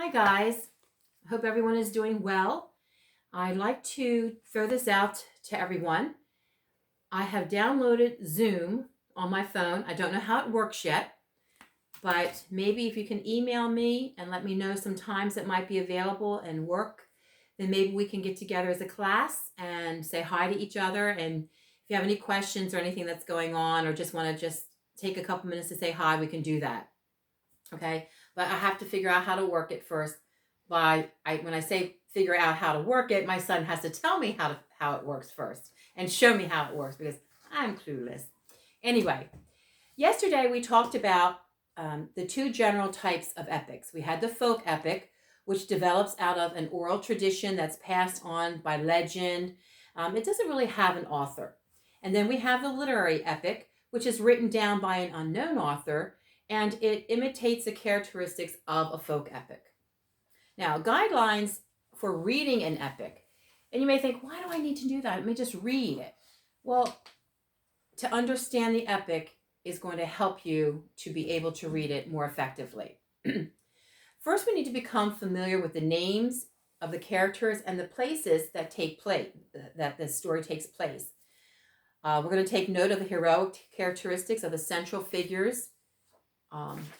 Hi guys, I hope everyone is doing well. I'd like to throw this out to everyone. I have downloaded Zoom on my phone. I don't know how it works yet, but maybe if you can email me and let me know some times that might be available and work, then maybe we can get together as a class and say hi to each other. And if you have any questions or anything that's going on, or just want to just take a couple minutes to say hi, we can do that. Okay, but I have to figure out how to work it first. When I say figure out how to work it, my son has to tell me how it works first and show me how it works because I'm clueless. Anyway, yesterday we talked about the two general types of epics. We had the folk epic, which develops out of an oral tradition that's passed on by legend. It doesn't really have an author. And then we have the literary epic, which is written down by an unknown author, and it imitates the characteristics of a folk epic. Now, guidelines for reading an epic. And you may think, why do I need to do that? Let me just read it. Well, to understand the epic is going to help you to be able to read it more effectively. First, we need to become familiar with the names of the characters and the places that that the story takes place. We're going to take note of the heroic characteristics of the central figures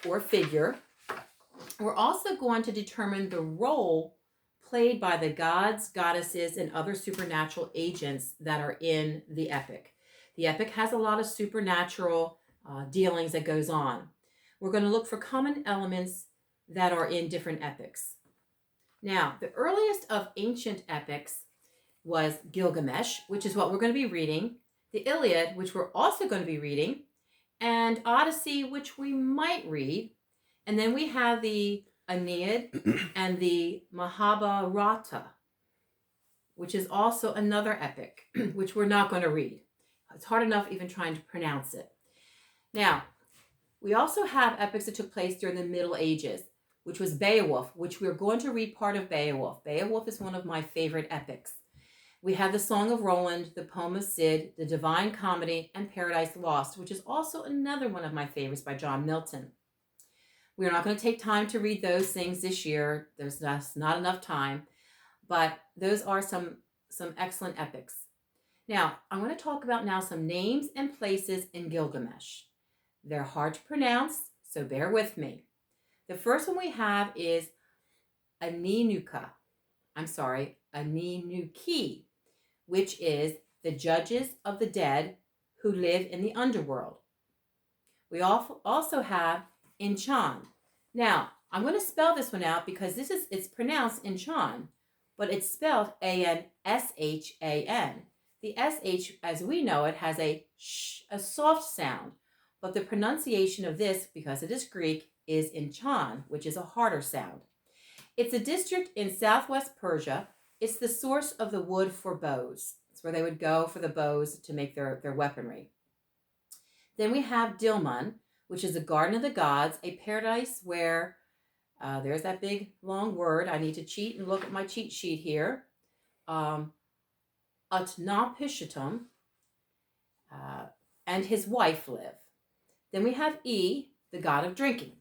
or figure. We're also going to determine the role played by the gods, goddesses, and other supernatural agents that are in the epic. The epic has a lot of supernatural dealings that goes on. We're going to look for common elements that are in different epics. Now, the earliest of ancient epics was Gilgamesh, which is what we're going to be reading, the Iliad, which we're also going to be reading, and Odyssey, which we might read. And then we have the Aeneid and the Mahabharata, which is also another epic, which we're not going to read. It's hard enough even trying to pronounce it. Now, we also have epics that took place during the Middle Ages, which was Beowulf, which we're going to read part of Beowulf. Beowulf is one of my favorite epics. We have the Song of Roland, the Poem of Cid, the Divine Comedy, and Paradise Lost, which is also another one of my favorites by John Milton. We're not going to take time to read those things this year. There's just not enough time, but those are some excellent epics. Now, I'm going to talk about now some names and places in Gilgamesh. They're hard to pronounce, so bear with me. The first one we have is Aninuki, which is the judges of the dead who live in the underworld. We also have Inchan. Now, I'm going to spell this one out because it's pronounced Inchan, but it's spelled Anshan. The SH, as we know it, has a soft sound, but the pronunciation of this, because it is Greek, is Inchan, which is a harder sound. It's a district in southwest Persia. It's the source of the wood for bows. It's where they would go for the bows to make their weaponry. Then we have Dilmun, which is the garden of the gods, a paradise where, there's that big long word. I need to cheat and look at my cheat sheet here. Utnapishtim and his wife live. Then we have E, the god of drinking.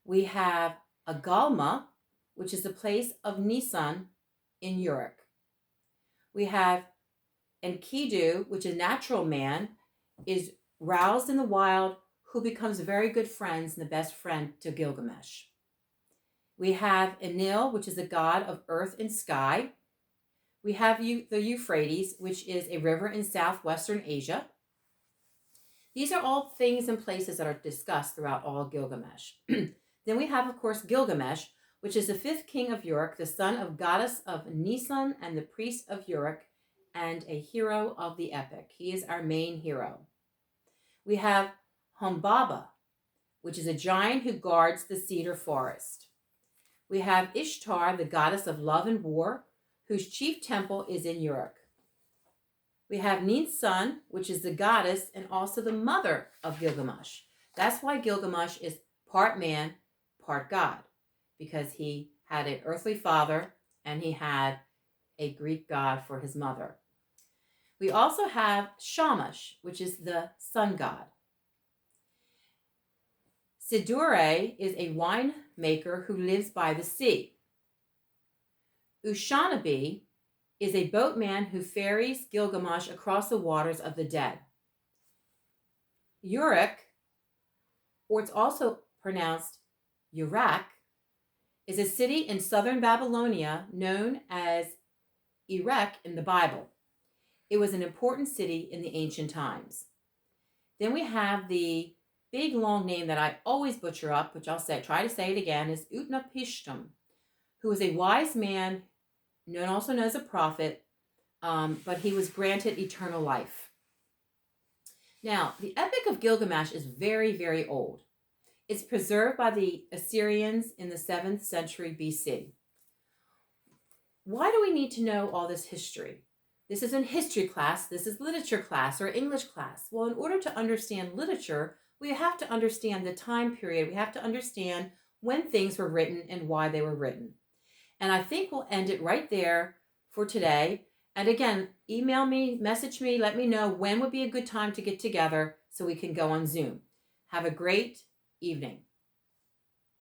We have Agalma, which is the place of Nisan in Uruk. We have Enkidu, which is natural man, is roused in the wild, who becomes very good friends and the best friend to Gilgamesh. We have Enlil, which is the god of earth and sky. We have the Euphrates, which is a river in southwestern Asia. These are all things and places that are discussed throughout all Gilgamesh. Then we have, of course, Gilgamesh, which is the fifth king of Uruk, the son of goddess of Nisan and the priest of Uruk, and a hero of the epic. He is our main hero. We have Humbaba, which is a giant who guards the cedar forest. We have Ishtar, the goddess of love and war, whose chief temple is in Uruk. We have Ninsun, which is the goddess and also the mother of Gilgamesh. That's why Gilgamesh is part man, part god, because he had an earthly father and he had a Greek god for his mother. We also have Shamash, which is the sun god. Sidure is a winemaker who lives by the sea. Ushanabi is a boatman who ferries Gilgamesh across the waters of the dead. Uruk, or it's also pronounced Urak, is a city in southern Babylonia known as Erech in the Bible. It was an important city in the ancient times. Then we have the big long name that I always butcher up, which I'll try to say it again, is Utnapishtim, who was a wise man, also known as a prophet, but he was granted eternal life. Now, the Epic of Gilgamesh is very, very old. It's preserved by the Assyrians in the 7th century BC. Why do we need to know all this history? This isn't history class, this is literature class or English class. Well, in order to understand literature, we have to understand the time period. We have to understand when things were written and why they were written. And I think we'll end it right there for today. And again, email me, message me, let me know when would be a good time to get together so we can go on Zoom. Have a great evening.